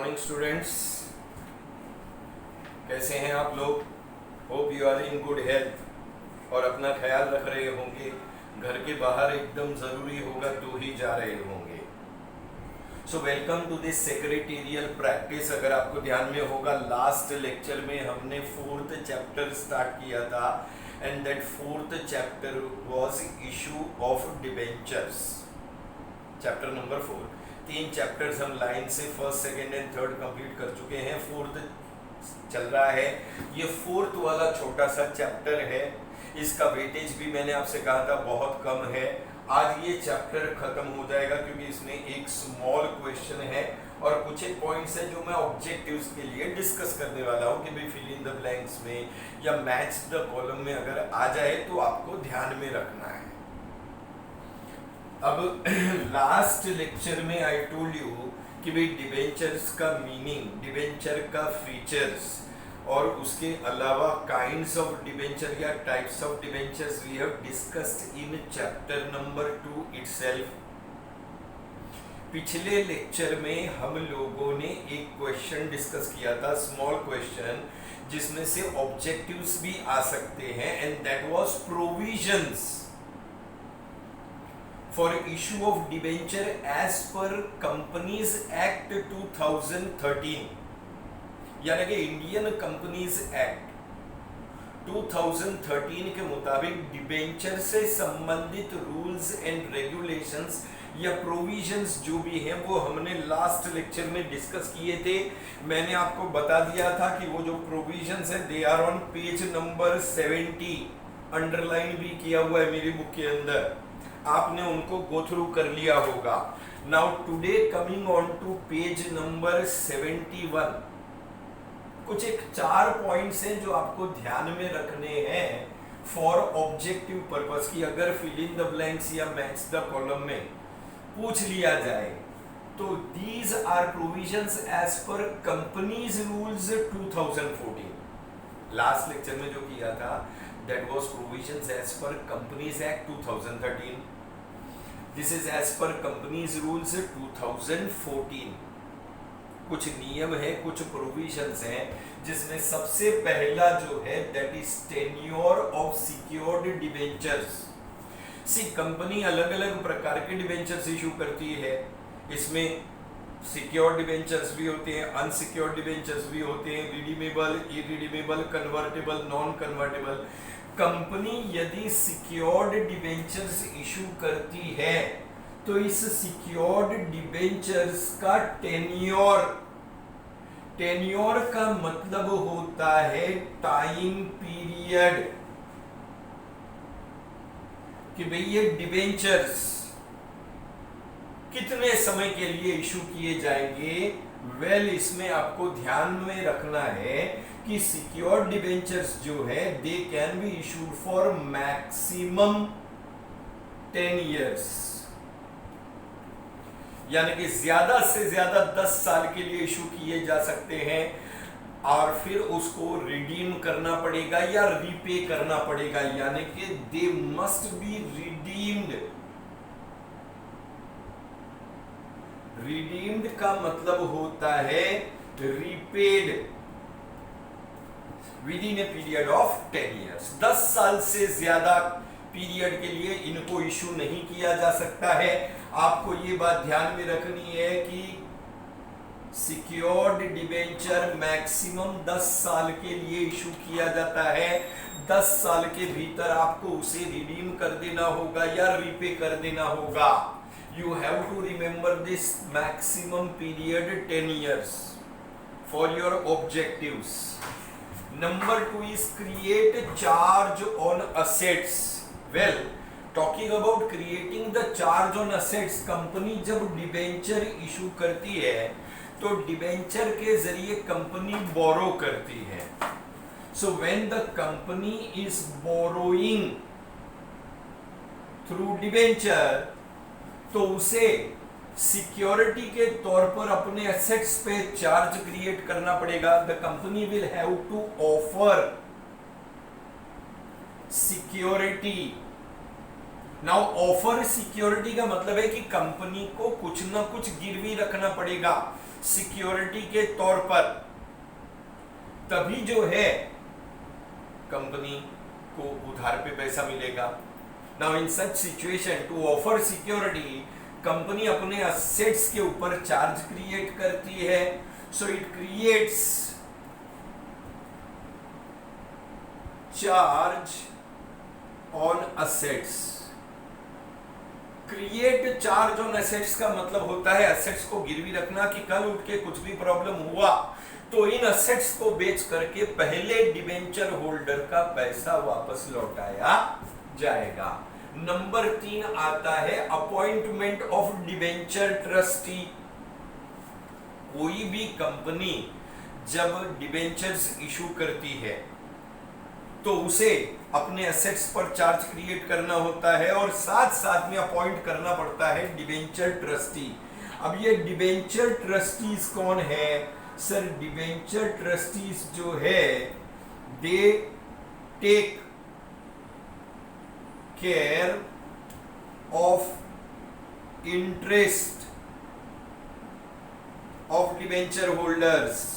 Morning students, कैसे हैं आप लोग? Hope you are in good health और अपना ख्याल रख रहे होंगे। घर के बाहर एकदम ज़रूरी होगा तो ही जा रहे होंगे। So welcome to this secretarial practice. अगर आपको ध्यान में होगा, लास्ट लेक्चर में हमने 4th चैप्टर स्टार्ट किया था and that 4th chapter was issue of debentures, chapter number 4। 3 chapters हम लाइन से first, second and third complete कर चुके हैं। 4th चल रहा है। ये 4th वाला छोटा सा चैप्टर है। इसका वेटेज भी मैंने आपसे कहा था बहुत कम है। आज ये चैप्टर खत्म हो जाएगा क्योंकि इसमें एक स्मॉल क्वेश्चन है और कुछ एक पॉइंट्स हैं जो मैं ऑब्जेक्टिव्स के लिए डिस्कस करने वाला हूँ कि भाई फिल इन द ब्लैंक्स में या मैच द कॉलम में अगर आ जाए तो आपको ध्यान में रखना है। अब लास्ट लेक्चर में आई टोल्ड यू कि भाई डिबेंचर्स का मीनिंग, डिबेंचर का फीचर्स और उसके अलावा काइंड्स ऑफ डिबेंचर या types of debentures we have discussed in chapter number 2 itself. पिछले लेक्चर में हम लोगों ने एक क्वेश्चन डिस्कस किया था, स्मॉल क्वेश्चन, जिसमें से ऑब्जेक्टिव्स भी आ सकते हैं and that was provisions for issue of debenture as per Companies Act 2013, यानी कि इंडियन कंपनीज एक्ट 2013 के मुताबिक डिबेंचर से संबंधित रूल्स एंड रेगुलेशंस या प्रोविजंस जो भी हैं वो हमने लास्ट लेक्चर में डिस्कस किए थे। मैंने आपको बता दिया था कि वो जो प्रोविजंस है they are on page number 70, underline भी किया हुआ है मेरी बुक के अंदर, आपने उनको गो थ्रू कर लिया होगा। Now today coming on to page number 71, कुछ एक 4 पॉइंट्स हैं जो आपको ध्यान में रखने हैं फॉर ऑब्जेक्टिव पर्पस की अगर फिल इन द ब्लैंक्स या मैच द कॉलम में पूछ लिया जाए तो these are provisions as per companies rules 2014। Last lecture में जो किया था that was provisions as per Companies Act 2013. This is as per Companies Rules 2014. कुछ नियम है, कुछ प्रोविजंस हैं, जिसमें सबसे पहला जो है that is tenure of secured debentures. सी कंपनी अलग अलग प्रकार के डिबेंचर्स इशू करती है। इसमें सिक्योर्ड डिबेंचर्स भी होते हैं, अनसिक्योर्ड डिबेंचर्स भी होते हैं, redeemable, irredeemable, convertible, non convertible. Company यदि सिक्योर्ड डिबेंचर्स इशू करती है तो इस सिक्योर्ड डिबेंचर्स का टेन्योर का मतलब होता है टाइम पीरियड, कि भाई ये डिबेंचर्स कितने समय के लिए इशू किए जाएंगे। वेल, इसमें आपको ध्यान में रखना है कि सिक्योर्ड डिबेंचर्स जो है they can be issued for maximum 10 years, यानी कि ज्यादा से ज्यादा 10 साल के लिए इशू किए जा सकते हैं और फिर उसको रिडीम करना पड़ेगा या रीपे करना पड़ेगा, यानी कि they must be redeemed. Redeemed का मतलब होता है repaid with in a period of 10 years. 10 साल से ज्यादा पीरियड के लिए इनको इशू नहीं किया जा सकता है। आपको ये बात ध्यान में रखनी है कि सिक्योर्ड डिबेंचर मैक्सिमम 10 साल के लिए इशू किया जाता है। 10 साल के भीतर आपको उसे रिडीम कर देना होगा या रीपे कर देना होगा। You have to remember this maximum period 10 years for your objectives. Number 2 is create charge on assets. Well, talking about creating the charge on assets, company जब डिबेंचर इशू करती है तो डिबेंचर के जरिए कंपनी बोरो करती है। So when the company is borrowing through debenture, तो उसे सिक्योरिटी के तौर पर अपने एसेट्स पे चार्ज क्रिएट करना पड़ेगा। The company will have to offer security. Now offer security का मतलब है कि कंपनी को कुछ ना कुछ गिरवी रखना पड़ेगा। सिक्योरिटी के तौर पर, तभी जो है कंपनी को उधार पे पैसा मिलेगा। Now in such situation to offer security, company अपने असेट्स के ऊपर चार्ज क्रिएट करती है। So it creates charge on assets. Create charge on assets का मतलब होता है असेट्स को गिरवी रखना कि कल उठ के कुछ भी प्रॉब्लम हुआ तो इन असेट्स को बेच करके पहले डिबेंचर होल्डर का पैसा वापस लौटाया जाएगा। नंबर 3 आता है अपॉइंटमेंट ऑफ डिबेंचर ट्रस्टी। कोई भी कंपनी जब डिबेंचर्स इशू करती है तो उसे अपने असेट्स पर चार्ज क्रिएट करना होता है और साथ साथ में अपॉइंट करना पड़ता है डिबेंचर ट्रस्टी। अब ये डिबेंचर ट्रस्टीज कौन है सर? डिबेंचर ट्रस्टीज जो है they take care of interest of debenture holders.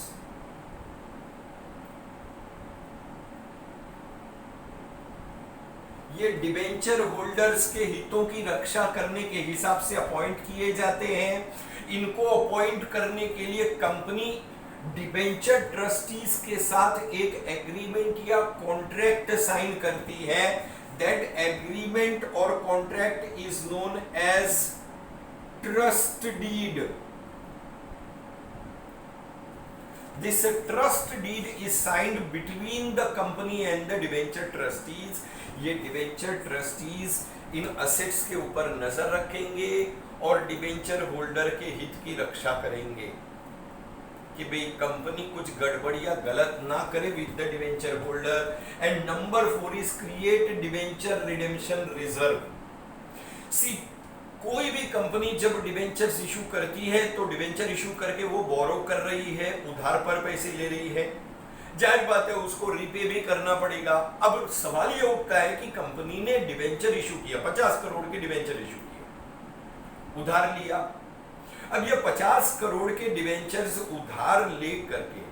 ये डिबेंचर होल्डर्स के हितों की रक्षा करने के हिसाब से अपॉइंट किए जाते हैं। इनको अपॉइंट करने के लिए कंपनी डिबेंचर ट्रस्टीज के साथ एक एग्रीमेंट या कॉन्ट्रैक्ट साइन करती है। दैट एग्रीमेंट और contract is known as trust deed. This trust deed is signed between the company and the debenture trustees. ये डिबेंचर ट्रस्टीज इन असेट्स के ऊपर नजर रखेंगे और डिबेंचर होल्डर के हित की रक्षा करेंगे कि भाई कंपनी कुछ गड़बड़ या गलत ना करे with the debenture holder. And number 4 is create debenture redemption reserve. See कोई भी कंपनी जब डिबेंचर्स इशू करती है तो डिबेंचर इशू करके वो बोरो कर रही है, उधार पर पैसे ले रही है, जाहिर बात है उसको रीपे भी करना पड़ेगा। अब सवाल ये उठता है कि कंपनी ने डिबेंचर इशू किया, 50 करोड़ के डिबेंचर इशू किया, उधार लिया। अब ये 50 करोड़ के डिबेंचर्स उधार ले करके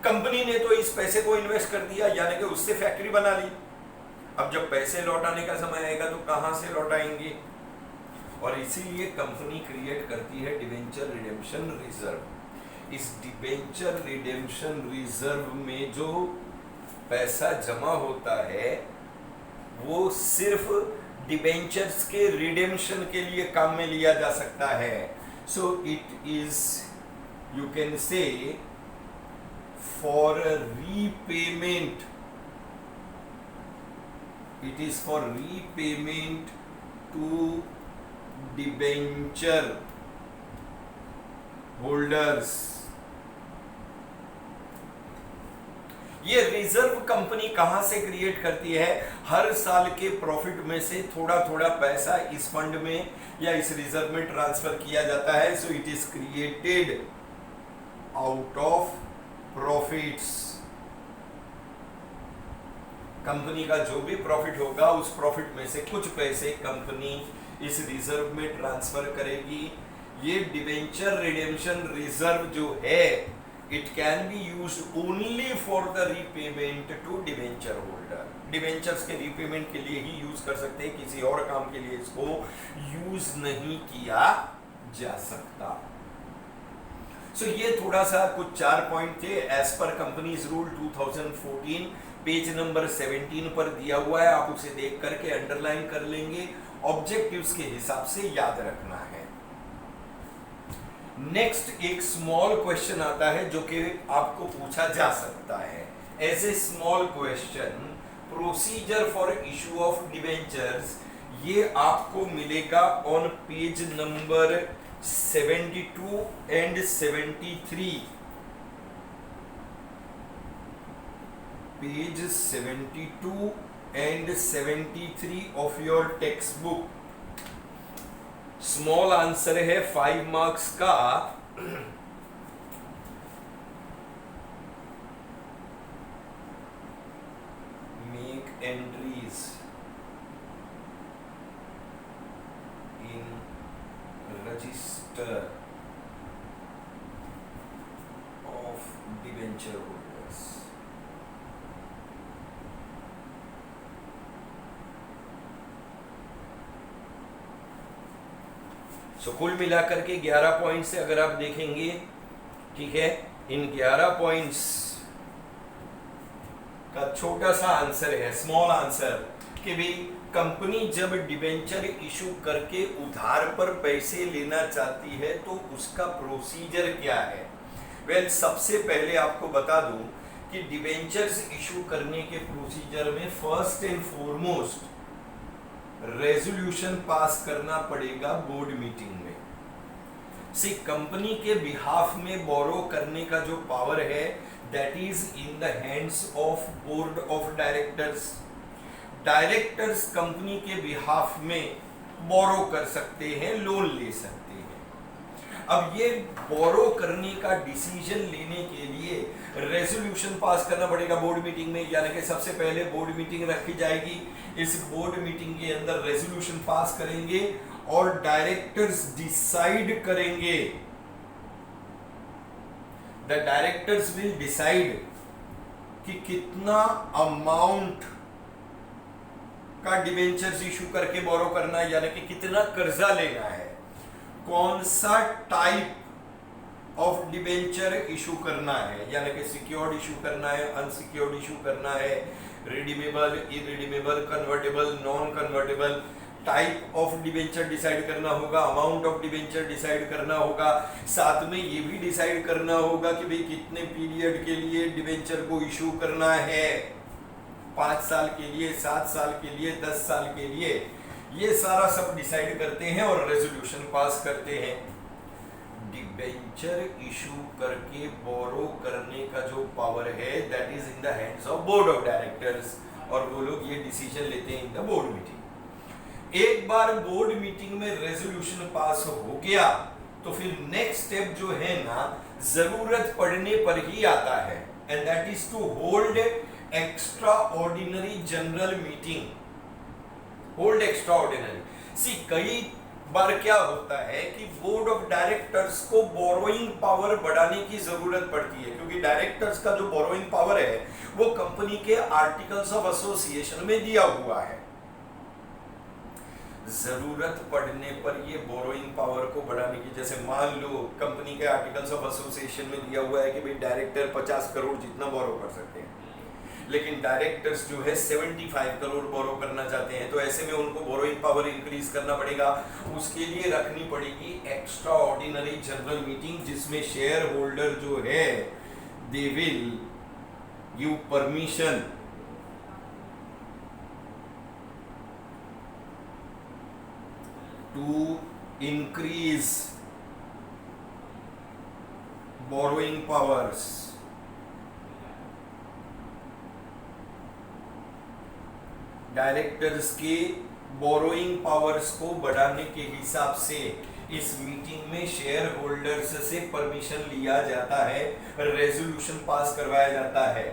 कंपनी ने तो इस पैसे को इन्वेस्ट कर दिया, यानी कि उससे फैक्ट्री बना ली। अब जब पैसे लौटाने का समय आएगा तो कहां से लौटाएंगे? और इसीलिए कंपनी क्रिएट करती है डिबेंचर रिडेम्पशन रिजर्व। इस डिबेंचर रिडेम्पशन रिजर्व में जो पैसा जमा होता है वो सिर्फ डिबेंचर्स के रिडेम्पशन के लिए काम में लिया जा सकता है। So it is, you can say, for repayment, it is for repayment to debenture holders. ये रिजर्व कंपनी कहां से क्रिएट करती है? हर साल के प्रॉफिट में से थोड़ा थोड़ा पैसा इस फंड में या इस रिजर्व में ट्रांसफर किया जाता है। So it is created out of profits. Company का जो भी प्रॉफिट होगा उस प्रॉफिट में से कुछ पैसे कंपनी इस रिजर्व में ट्रांसफर करेगी। ये डिबेंचर रिडेम्पशन रिजर्व जो है it can be used only for the repayment to debenture holder. Debentures के रीपेमेंट के लिए ही यूज कर सकते हैं, किसी और काम के लिए इसको यूज नहीं किया जा सकता। सो ये थोड़ा सा कुछ 4 पॉइंट थे as per companies rule 2014, page number 17 पर दिया हुआ है, आप उसे देख करके अंडरलाइन कर लेंगे। ऑब्जेक्टिव्स के हिसाब से याद रखना है। नेक्स्ट एक स्मॉल क्वेश्चन आता है जो कि आपको पूछा जा सकता है as a small question, procedure for issue of debentures. ये आपको मिलेगा on page number 72 and 73, page 72 and 73 of your textbook। Small answer है 5 मार्क्स का। Make entries in register debenture holders. So कुल मिलाकर के 11 पॉइंट से अगर आप देखेंगे, ठीक है, इन 11 पॉइंट्स का छोटा सा आंसर है, स्मॉल आंसर, कि भाई कंपनी जब डिबेंचर इशू करके उधार पर पैसे लेना चाहती है तो उसका प्रोसीजर क्या है। वेल, सबसे पहले आपको बता दूं कि डिबेंचर्स इशू करने के प्रोसीजर में first and foremost resolution pass करना पड़ेगा बोर्ड मीटिंग में। सी, कंपनी के बिहाफ में बोरो करने का जो पावर है that is in the hands of board of directors. Directors company के बिहाफ में बोरो कर सकते हैं, लोन ले सकते हैं। अब ये बोरो करने का डिसीजन लेने के लिए रेजोल्यूशन पास करना पड़ेगा बोर्ड मीटिंग में, यानी कि सबसे पहले बोर्ड मीटिंग रखी जाएगी। इस बोर्ड मीटिंग के अंदर रेजोल्यूशन पास करेंगे और डायरेक्टर्स डिसाइड करेंगे। द डायरेक्टर्स विल डिसाइड कि कितना अमाउंट का डिबेंचर्स इशू करके बोरो करना है, यानी कि कितना कर्जा लेना है, कौन सा टाइप ऑफ डिबेंचर इशू करना है, यानी कि सिक्योर्ड इशू करना है, अनसिक्योर्ड इशू करना है, redeemable, irredeemable, convertible, non convertible, type of debenture decide करना होगा, अमाउंट ऑफ डिबेंचर डिसाइड करना होगा। साथ में ये भी डिसाइड करना होगा कि भाई कितने पीरियड के लिए डिबेंचर को इशू करना है, 5 साल के लिए, 7 साल के लिए, 10 साल के लिए, ये सारा सब डिसाइड करते हैं और रेजोल्यूशन पास करते हैं। डिबेंचर इशू करके बोरो करने का जो पावर है that is in the hands of board of directors, और वो लोग ये डिसीजन लेते हैं इन द बोर्ड मीटिंग। एक बार बोर्ड मीटिंग में रेजोल्यूशन पास हो गया तो फिर नेक्स्ट स्टेप जो है ना, जरूरत पड़ने पर ही आता है, and that is to hold extraordinary general meeting. Hold extraordinary, see कई बार क्या होता है कि बोर्ड ऑफ डायरेक्टर्स को बोरोइंग पावर बढ़ाने की जरूरत पड़ती है, क्योंकि डायरेक्टर्स का जो बोरोइंग पावर है वो कंपनी के आर्टिकल्स ऑफ एसोसिएशन में दिया हुआ है। जरूरत पड़ने पर ये बोरोइंग पावर को बढ़ाने की, जैसे मान लो कंपनी के आर्टिकल्स ऑफ एसोसिएशन में दिया हुआ है कि भाई डायरेक्टर 50 करोड़ जितना बोरो कर सकते हैं, लेकिन डायरेक्टर्स जो है 75 करोड़ बोरो करना चाहते हैं, तो ऐसे में उनको बोरोइंग पावर इंक्रीज करना पड़ेगा। उसके लिए रखनी पड़ेगी एक्स्ट्रा ऑर्डिनरी जनरल मीटिंग, जिसमें शेयर होल्डर जो है they will give permission to increase borrowing powers। Directors के बोरोइंग पावर्स को बढ़ाने के हिसाब से इस मीटिंग में शेयर होल्डर्स से परमिशन लिया जाता है, रेजोल्यूशन पास करवाया जाता है।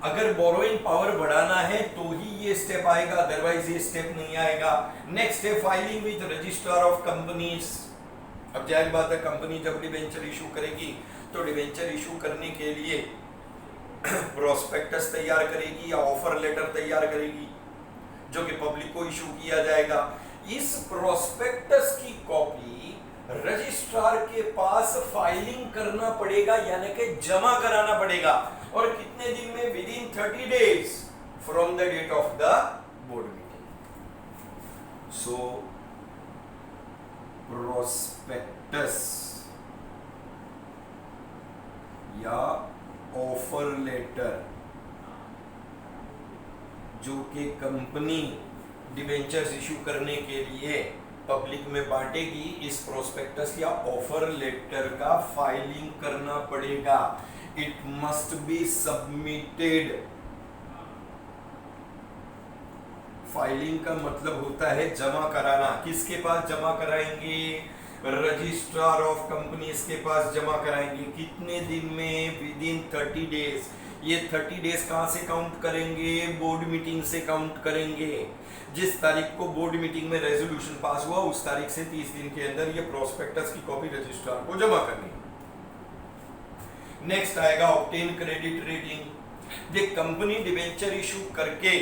अगर बोरोइंग पावर बढ़ाना है तो ही ये स्टेप आएगा, अदरवाइज ये स्टेप नहीं आएगा। नेक्स्ट है filing with registrar of companies. अब जाहिर बात है कंपनी जब डिबेंचर इशू करेगी तो डिबेंचर इशू करने के लिए प्रोस्पेक्टस तैयार करेगी या ऑफर लेटर तैयार करेगी, जो कि पब्लिक को इशू किया जाएगा। इस प्रोस्पेक्टस की कॉपी रजिस्ट्रार के पास फाइलिंग करना पड़ेगा, यानी कि जमा कराना पड़ेगा, और कितने दिन में? Within 30 days from the date of the board meeting. So prospectus या ऑफर लेटर जो कि कंपनी डिबेंचर्स इशू करने के लिए पब्लिक में बांटेगी, इस प्रोस्पेक्टस या ऑफर लेटर का फाइलिंग करना पड़ेगा। It must be submitted. Filing का मतलब होता है जमा कराना। किसके पास जमा कराएंगे? रजिस्ट्रार ऑफ कंपनीज के पास जमा कराएंगे। कितने दिन में? Within 30 days। ये 30 days कहां से काउंट करेंगे? बोर्ड मीटिंग से काउंट करेंगे। जिस तारीख को बोर्ड मीटिंग में रेजोल्यूशन पास हुआ उस तारीख से 30 दिन के अंदर ये प्रोस्पेक्टस की कॉपी रजिस्ट्रार को जमा करनी। नेक्स्ट आएगा ऑब्टेन क्रेडिट रेटिंग। देख, कंपनी डिबेंचर इशू करके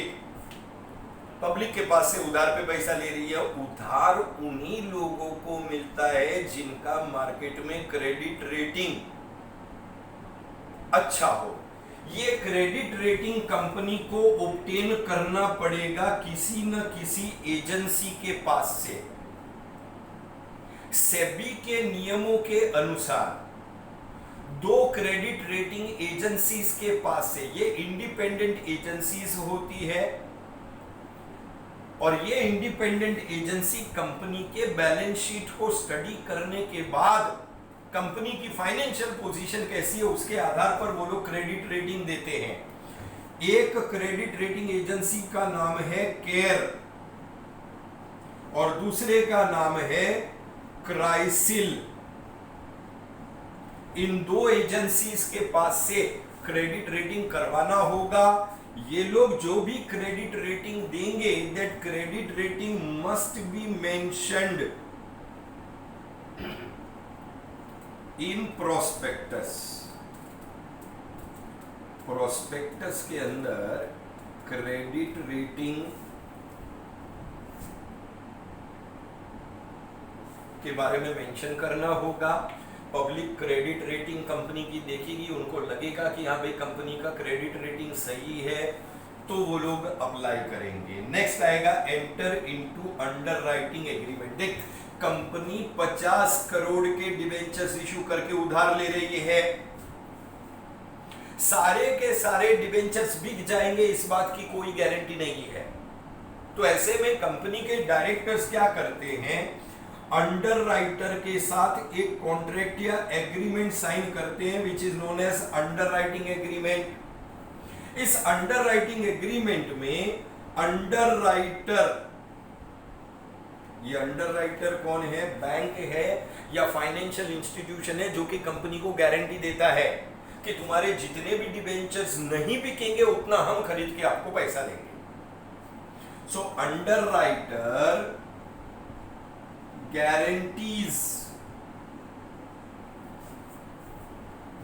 पब्लिक के पास से उधार पे पैसा ले रही है। उधार उन्हीं लोगों को मिलता है जिनका मार्केट में क्रेडिट रेटिंग अच्छा हो। ये क्रेडिट रेटिंग कंपनी को ऑब्टेन करना पड़ेगा किसी न किसी एजेंसी के पास से। सेबी के नियमों के अनुसार 2 क्रेडिट रेटिंग एजेंसीज के पास से, ये इंडिपेंडेंट एजेंसीज होती है और ये इंडिपेंडेंट एजेंसी कंपनी के बैलेंस शीट को स्टडी करने के बाद कंपनी की फाइनेंशियल पोजीशन कैसी है उसके आधार पर वो लोग क्रेडिट रेटिंग देते हैं। एक क्रेडिट रेटिंग एजेंसी का नाम है केयर और दूसरे का नाम है क्राइसिल। इन 2 एजेंसीज के पास से क्रेडिट रेटिंग करवाना होगा। ये लोग जो भी क्रेडिट रेटिंग देंगे, that credit rating must be mentioned in prospectus. Prospectus के अंदर क्रेडिट रेटिंग के बारे में मेंशन करना होगा। पब्लिक क्रेडिट रेटिंग कंपनी की देखेगी, उनको लगेगा कि हाँ भाई कंपनी का क्रेडिट रेटिंग सही है तो वो लोग अप्लाई करेंगे। नेक्स्ट आएगा एंटर इनटू अंडरराइटिंग एग्रीमेंट। देख, कंपनी 50 करोड़ के डिबेंचर्स इशू करके उधार ले रही है। सारे के सारे डिबेंचर्स बिक जाएंगे इस बात की कोई गारंटी नहीं है। तो ऐसे में कंपनी के डायरेक्टर्स क्या करते हैं, अंडरराइटर के साथ एक कॉन्ट्रैक्ट या एग्रीमेंट साइन करते हैं which is known as underwriting agreement. इस अंडरराइटिंग एग्रीमेंट में अंडरराइटर, ये अंडरराइटर कौन है, बैंक है या फाइनेंशियल इंस्टीट्यूशन है जो कि कंपनी को गारंटी देता है कि तुम्हारे जितने भी डिबेंचर्स नहीं बिकेंगे उतना हम खरीद के आपको पैसा देंगे। सो अंडरराइटर guarantees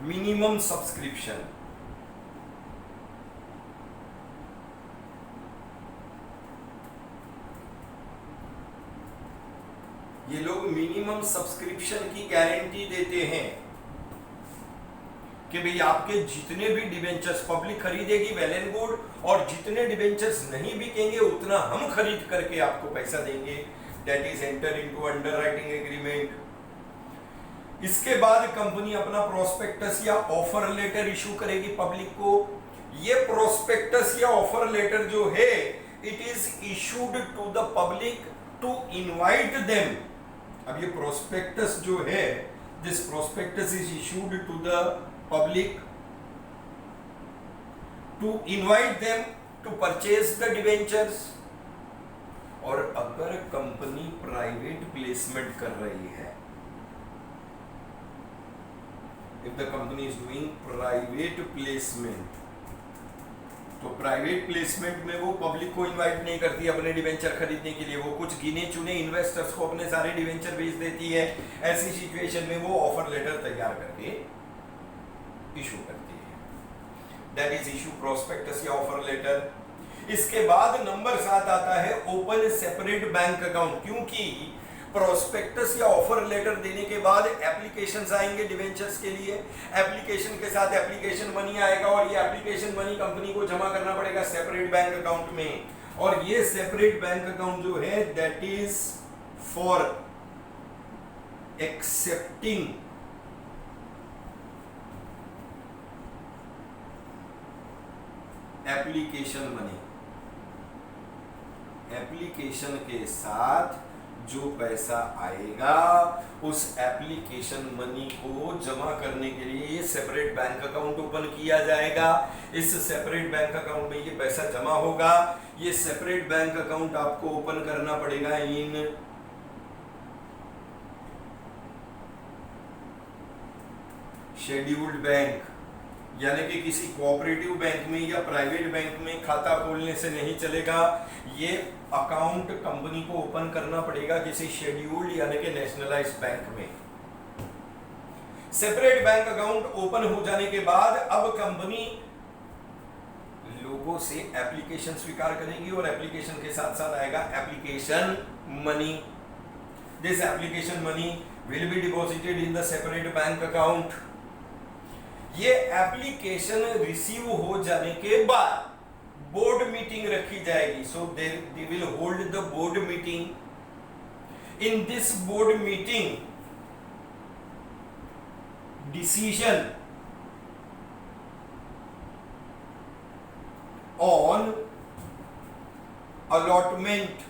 minimum subscription। ये लोग मिनिमम सब्सक्रिप्शन की गारंटी देते हैं कि भाई आपके जितने भी डिबेंचर्स पब्लिक खरीदेगी वेल एंड गुड, और जितने डिबेंचर्स नहीं बिकेंगे उतना हम खरीद करके आपको पैसा देंगे। That is enter into underwriting agreement। इसके बाद कंपनी अपना प्रोस्पेक्टस या ऑफर लेटर इशू करेगी पब्लिक को। ये प्रोस्पेक्टस या ऑफर लेटर जो है it is issued to the public to invite them. अब ये प्रोस्पेक्टस जो है, this prospectus is issued to the public to invite them to purchase the debentures. और अगर कंपनी प्राइवेट प्लेसमेंट कर रही है, if the company is doing private placement, तो प्राइवेट प्लेसमेंट में वो पब्लिक को इनवाइट नहीं करती अपने डिवेंचर खरीदने के लिए। वो कुछ गिने चुने इन्वेस्टर्स को अपने सारे डिवेंचर बेच देती है। ऐसी सिचुएशन में वो ऑफर लेटर तैयार करके इशू करती है। दैट इज इशू प्रोस्पेक्टस या ऑफर लेटर। इसके बाद नंबर 7 आता है ओपन सेपरेट बैंक अकाउंट। क्योंकि प्रोस्पेक्टस या ऑफर लेटर देने के बाद एप्लीकेशंस आएंगे डिवेंचर्स के लिए। एप्लीकेशन के साथ एप्लीकेशन मनी आएगा और ये एप्लीकेशन मनी कंपनी को जमा करना पड़ेगा सेपरेट बैंक अकाउंट में। और ये सेपरेट बैंक अकाउंट जो है that is for accepting application money. Application के साथ जो पैसा आएगा उस एप्लीकेशन मनी को जमा करने के लिए ये सेपरेट बैंक अकाउंट ओपन किया जाएगा। इस सेपरेट बैंक अकाउंट में ये पैसा जमा होगा। ये सेपरेट बैंक अकाउंट आपको ओपन करना पड़ेगा इन शेड्यूल्ड बैंक, यानी कि किसी कोऑपरेटिव बैंक में या प्राइवेट बैंक में खाता खोलने से नहीं चलेगा। ये अकाउंट कंपनी को ओपन करना पड़ेगा किसी शेड्यूल्ड यानी कि नेशनलाइज्ड बैंक में। सेपरेट बैंक अकाउंट ओपन हो जाने के बाद अब कंपनी लोगों से एप्लीकेशन स्वीकार करेगी और एप्लीकेशन के साथ साथ आएगा application money. This application money will be deposited in the separate bank account. ये एप्लीकेशन रिसीव हो जाने के बाद बोर्ड मीटिंग रखी जाएगी। So they will hold the board meeting. In this board meeting decision on allotment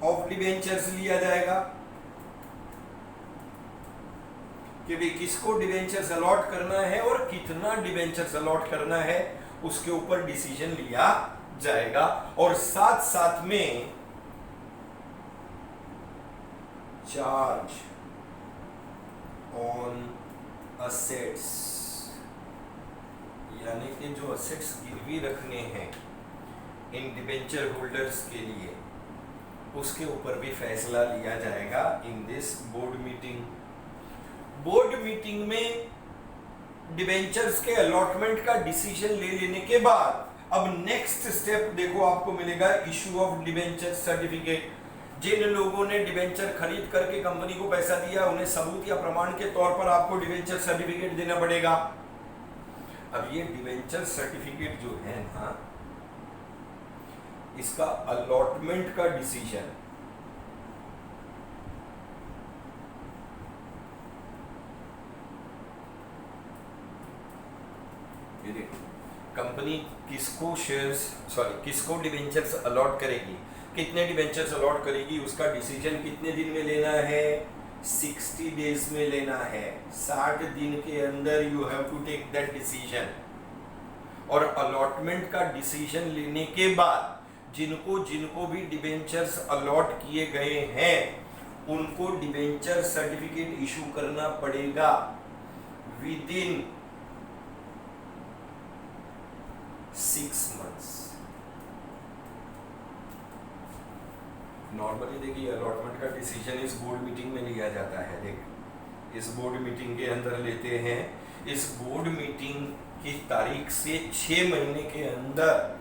of debentures लिया जाएगा कि भी किसको डिबेंचर्स अलॉट करना है और कितना डिबेंचर्स अलॉट करना है, उसके ऊपर डिसीजन लिया जाएगा। और साथ साथ में चार्ज ऑन असेट्स, यानी कि जो असेट्स गिरवी रखने हैं इन डिबेंचर होल्डर्स के लिए, उसके ऊपर भी फैसला लिया जाएगा इन this board meeting. Board meeting में डिबेंचर्स के अलॉटमेंट का डिसीजन ले लेने के बाद अब नेक्स्ट स्टेप देखो आपको मिलेगा, इशू ऑफ डिबेंचर सर्टिफिकेट। जिन लोगों ने डिबेंचर खरीद करके कंपनी को पैसा दिया, उन्हें सबूत या प्रमाण के तौर पर आपको डिबेंचर सर्टिफिकेट देना पड़ेगा। अब ये डिबेंचर सर्टिफिकेट जो है ना, इसका अलॉटमेंट का डिसीजन ये देखो, कंपनी किसको किसको डिबेंचर्स अलॉट करेगी, कितने डिबेंचर्स अलॉट करेगी, उसका डिसीजन कितने दिन में लेना है, 60 डेज में लेना है। 60 दिन के अंदर you have to take that decision. और अलॉटमेंट का डिसीजन लेने के बाद जिनको जिनको भी डिबेंचर्स अलॉट किए गए हैं उनको डिबेंचर सर्टिफिकेट इशू करना पड़ेगा विद इन 6 मंथ्स। नॉर्मली देखिए अलॉटमेंट का डिसीजन इस बोर्ड मीटिंग में लिया जाता है। देख इस बोर्ड मीटिंग के अंदर लेते हैं। इस बोर्ड मीटिंग की तारीख से 6 महीने के अंदर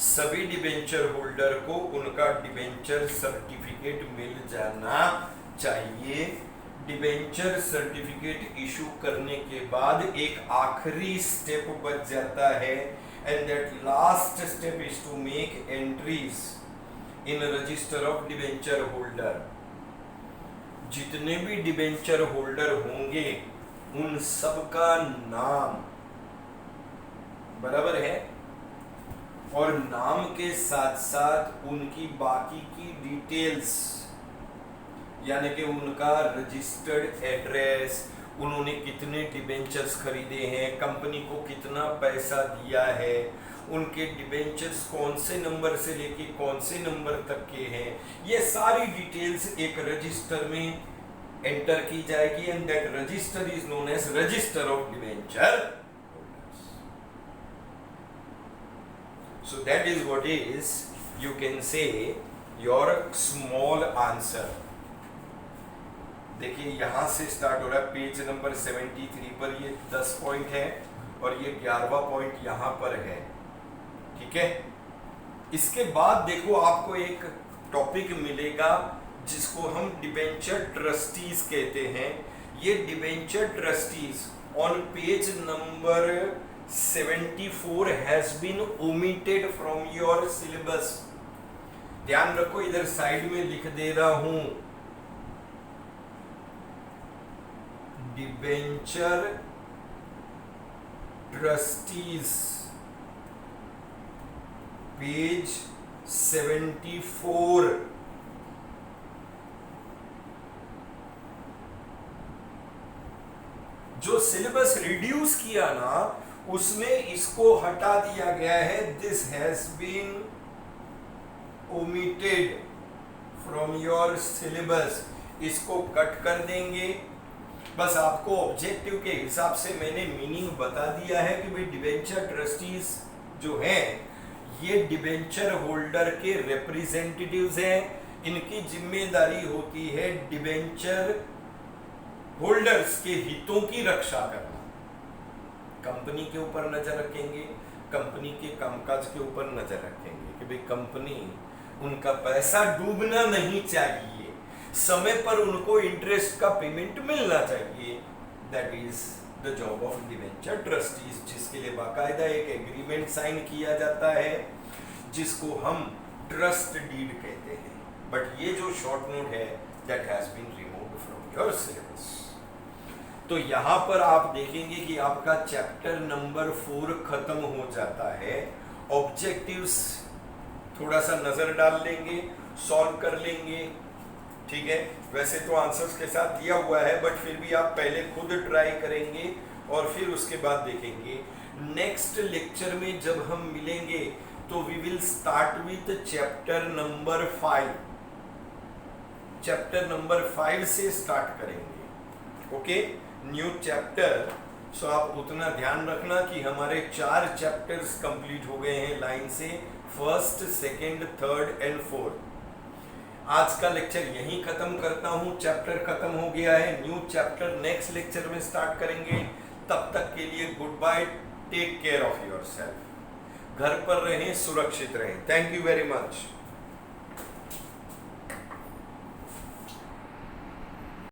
सभी डिबेंचर होल्डर को उनका डिबेंचर सर्टिफिकेट मिल जाना चाहिए। डिबेंचर सर्टिफिकेट इशू करने के बाद एक आखिरी स्टेप बच जाता है, and that last step is to make entries in register of debenture holder. जितने भी डिबेंचर होल्डर होंगे उन सबका नाम बराबर है, और नाम के साथ साथ उनकी बाकी की डिटेल्स, यानी कि उनका रजिस्टर्ड एड्रेस, उन्होंने कितने डिबेंचर्स खरीदे हैं, कंपनी को कितना पैसा दिया है, उनके डिबेंचर्स कौन से नंबर से लेके कौन से नंबर तक के हैं, ये सारी डिटेल्स एक रजिस्टर में एंटर की जाएगी, and that register is known as register of debenture holders. So that is what is you can say your small answer. देखिए यहां से स्टार्ट हो रहा है पेज नंबर 73 पर, ये 10 पॉइंट है और ये 11वां पॉइंट यहां पर है, ठीक है। इसके बाद देखो आपको एक टॉपिक मिलेगा जिसको हम डिबेंचर ट्रस्टीज कहते हैं। ये debenture trustees on page number 74 has been omitted from your syllabus. ध्यान रखो, इधर साइड में लिख दे रहा हूं, डिबेंचर ट्रस्टीज पेज 74। जो सिलेबस रिड्यूस किया ना उसमें इसको हटा दिया गया है। This has been omitted from your syllabus, इसको कट कर देंगे। बस आपको ऑब्जेक्टिव के हिसाब से मैंने मीनिंग बता दिया है कि भाई डिबेंचर ट्रस्टीज जो हैं ये डिबेंचर होल्डर के रिप्रेजेंटेटिव्स हैं। इनकी जिम्मेदारी होती है डिबेंचर होल्डर्स के हितों की रक्षा करना। कंपनी के ऊपर नजर रखेंगे, कंपनी के कामकाज के ऊपर नजर रखेंगे कि भाई कंपनी, उनका पैसा डूबना नहीं चाहिए, समय पर उनको इंटरेस्ट का पेमेंट मिलना चाहिए। That is the job of debenture trustees, जिसके लिए बाकायदा एक एग्रीमेंट साइन किया जाता है जिसको हम ट्रस्ट डीड कहते हैं। बट ये जो शॉर्ट नोट है that has been removed from your syllabus. तो यहां पर आप देखेंगे कि आपका चैप्टर नंबर 4 खत्म हो जाता है। ऑब्जेक्टिव्स थोड़ा सा नजर डाल लेंगे, सॉल्व कर लेंगे, ठीक है। वैसे तो आंसर्स के साथ दिया हुआ है, बट फिर भी आप पहले खुद ट्राई करेंगे और फिर उसके बाद देखेंगे। नेक्स्ट लेक्चर में जब हम मिलेंगे तो we will start with chapter number 5। Chapter number 5 से स्टार्ट करेंगे, ओके, न्यू चैप्टर। सो आप उतना ध्यान रखना कि हमारे 4 चैप्टर्स कंप्लीट हो गए हैं लाइन से, first, second, third and fourth. आज का लेक्चर यहीं खत्म करता हूं, चैप्टर खत्म हो गया है। न्यू चैप्टर नेक्स्ट लेक्चर में स्टार्ट करेंगे। तब तक के लिए goodbye, take care of yourself. घर पर रहें, सुरक्षित रहें। Thank you very much.